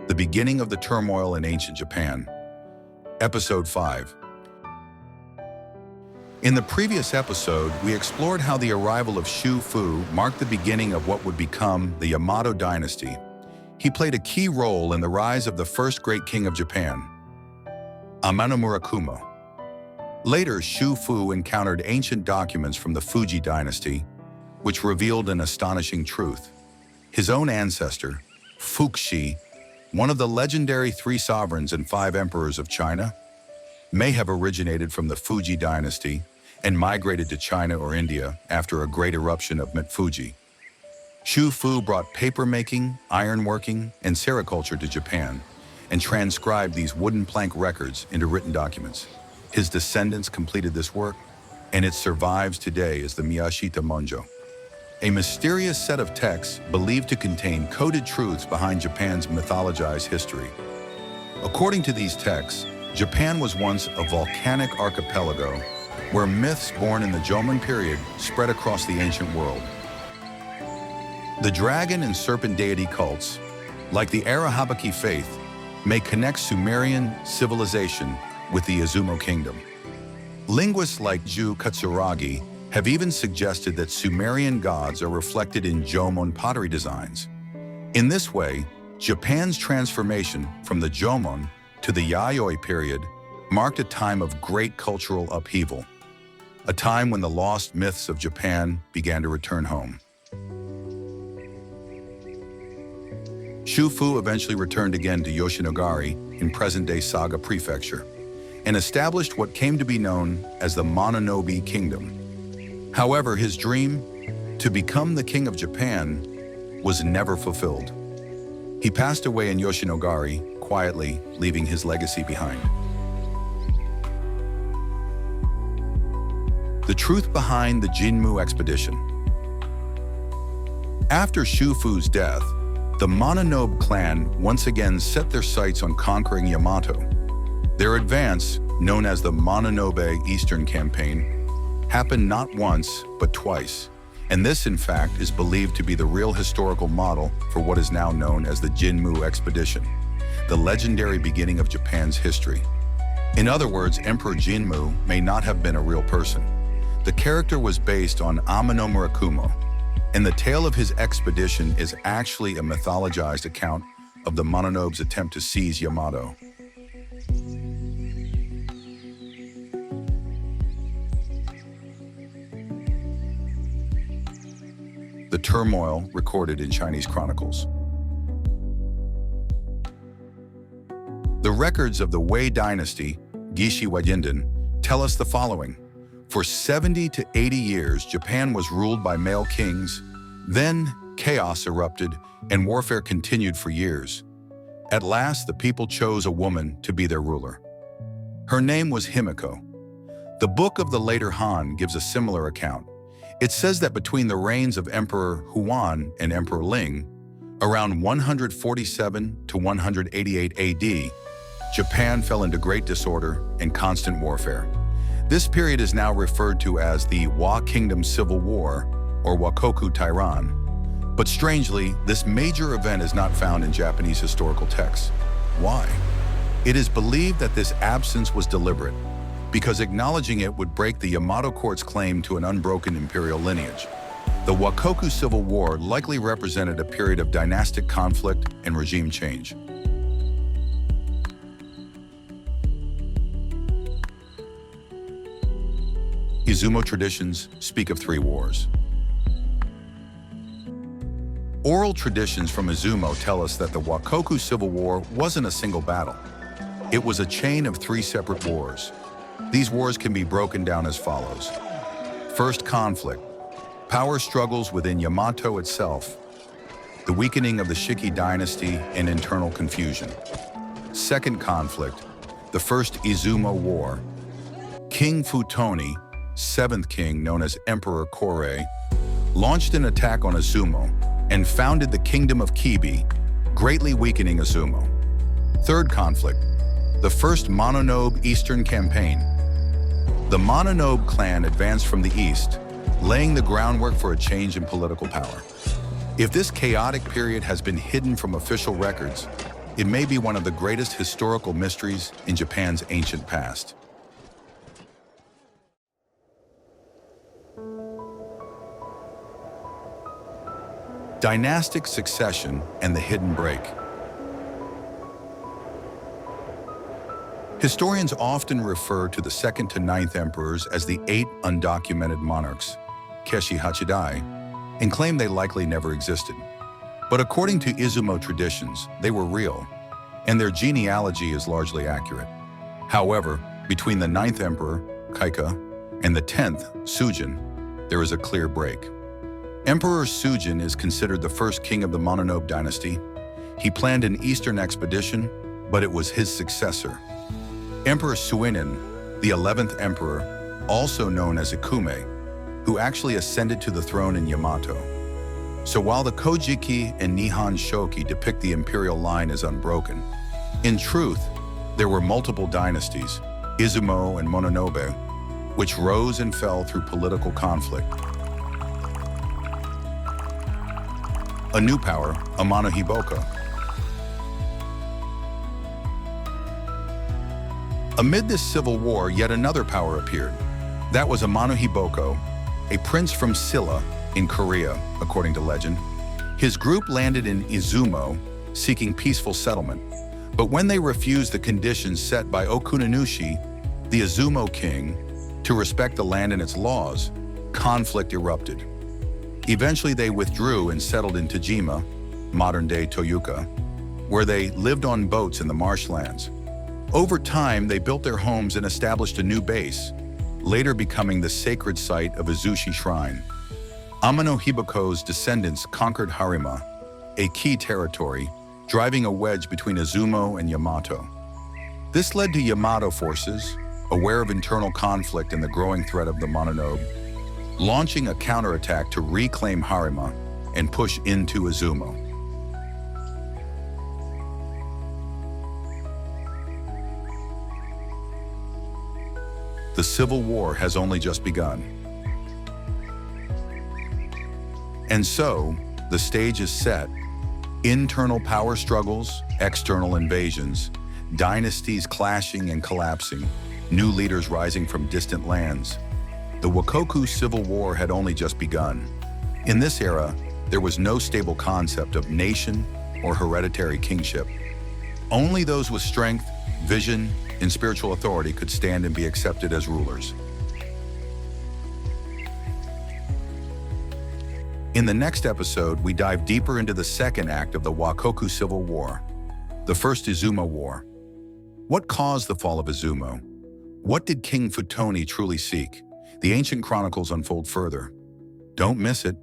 The Beginning of the Turmoil in Ancient Japan. Episode 5. In the previous episode, we explored how the arrival of Shu Fu marked the beginning of what would become the Yamato dynasty. He played a key role in the rise of the first great king of Japan, Amanohiboko. Later, Shu Fu encountered ancient documents from the Fuji dynasty, which revealed an astonishing truth. His own ancestor, Fuxi, one of the legendary 3 sovereigns and 5 emperors of China, may have originated from the Fuji dynasty and migrated to China or India after a great eruption of Mount Fuji. Shu Fu brought papermaking, ironworking, and sericulture to Japan and transcribed these wooden plank records into written documents. His descendants completed this work, and it survives today as the Miyashita Monjo, a mysterious set of texts believed to contain coded truths behind Japan's mythologized history. According to these texts, Japan was once a volcanic archipelago where myths born in the Jomon period spread across the ancient world. The dragon and serpent deity cults, like the Arahabaki faith, may connect Sumerian civilization with the Izumo Kingdom. Linguists like Ju Katsuragi have even suggested that Sumerian gods are reflected in Jomon pottery designs. In this way, Japan's transformation from the Jomon to the Yayoi period marked a time of great cultural upheaval, a time when the lost myths of Japan began to return home. Shu Fu eventually returned again to Yoshinogari in present-day Saga Prefecture and established what came to be known as the Mononobe Kingdom. However, his dream to become the king of Japan was never fulfilled. He passed away in Yoshinogari, quietly leaving his legacy behind. The truth behind the Jinmu expedition. After Shu Fu's death, the Mononobe clan once again set their sights on conquering Yamato. Their advance, known as the Mononobe Eastern Campaign, happened not once, but twice, and this, in fact, is believed to be the real historical model for what is now known as the Jinmu expedition, the legendary beginning of Japan's history. In other words, Emperor Jinmu may not have been a real person. The character was based on Amanohiboko, and the tale of his expedition is actually a mythologized account of the Mononobe's attempt to seize Yamato. The turmoil recorded in Chinese Chronicles. The records of the Wei dynasty, Gishi Wajinden, tell us the following. For 70 to 80 years, Japan was ruled by male kings. Then, chaos erupted and warfare continued for years. At last, the people chose a woman to be their ruler. Her name was Himiko. The Book of the Later Han gives a similar account. It says that between the reigns of Emperor Huan and Emperor Ling, around 147 to 188 AD, Japan fell into great disorder and constant warfare. This period is now referred to as the Wa Kingdom Civil War, or Wakoku Tairan. But strangely, this major event is not found in Japanese historical texts. Why? It is believed that this absence was deliberate, because acknowledging it would break the Yamato court's claim to an unbroken imperial lineage. The Wakoku Civil War likely represented a period of dynastic conflict and regime change. Izumo traditions speak of 3 wars. Oral traditions from Izumo tell us that the Wakoku Civil War wasn't a single battle. It was a chain of 3 separate wars. These wars can be broken down as follows. First conflict, power struggles within Yamato itself, the weakening of the Shiki dynasty and internal confusion. Second conflict, the First Izumo War. King Futoni, 7th king known as Emperor Kore, launched an attack on Izumo and founded the Kingdom of Kibi, greatly weakening Izumo. Third conflict, the First Mononobe Eastern Campaign. The Mononobe clan advanced from the east, laying the groundwork for a change in political power. If this chaotic period has been hidden from official records, It may be one of the greatest historical mysteries in Japan's ancient past. Dynastic succession and the hidden break. Historians often refer to the 2nd to 9th emperors as the 8 undocumented monarchs, Keshi Hachidai, and claim they likely never existed. But according to Izumo traditions, they were real, and their genealogy is largely accurate. However, between the 9th emperor, Kaika, and the 10th, Sujin, there is a clear break. Emperor Sujin is considered the first king of the Mononobe dynasty. He planned an eastern expedition, but it was his successor, Emperor Suinin, the 11th emperor, also known as Ikume, who actually ascended to the throne in Yamato. So while the Kojiki and Nihon Shoki depict the imperial line as unbroken, in truth, there were multiple dynasties, Izumo and Mononobe, which rose and fell through political conflict. A new power, Amanohiboko. Amid this civil war, yet another power appeared. That was Amanohiboko, a prince from Silla in Korea, according to legend. His group landed in Izumo, seeking peaceful settlement. But when they refused the conditions set by Okunanushi, the Izumo king, to respect the land and its laws, conflict erupted. Eventually they withdrew and settled in Tajima, modern-day Toyuka, where they lived on boats in the marshlands. Over time, they built their homes and established a new base, later becoming the sacred site of Izushi Shrine. Amanohiboko's descendants conquered Harima, a key territory, driving a wedge between Izumo and Yamato. This led to Yamato forces, aware of internal conflict and the growing threat of the Mononobe, launching a counterattack to reclaim Harima and push into Izumo. The civil war has only just begun. And so, the stage is set. Internal power struggles, external invasions, dynasties clashing and collapsing, new leaders rising from distant lands. The Wakoku Civil War had only just begun. In this era, there was no stable concept of nation or hereditary kingship. Only those with strength, vision, and spiritual authority could stand and be accepted as rulers. In the next episode, we dive deeper into the second act of the Wakoku Civil War, the First Izumo War. What caused the fall of Izumo? What did King Futoni truly seek? The ancient chronicles unfold further. Don't miss it.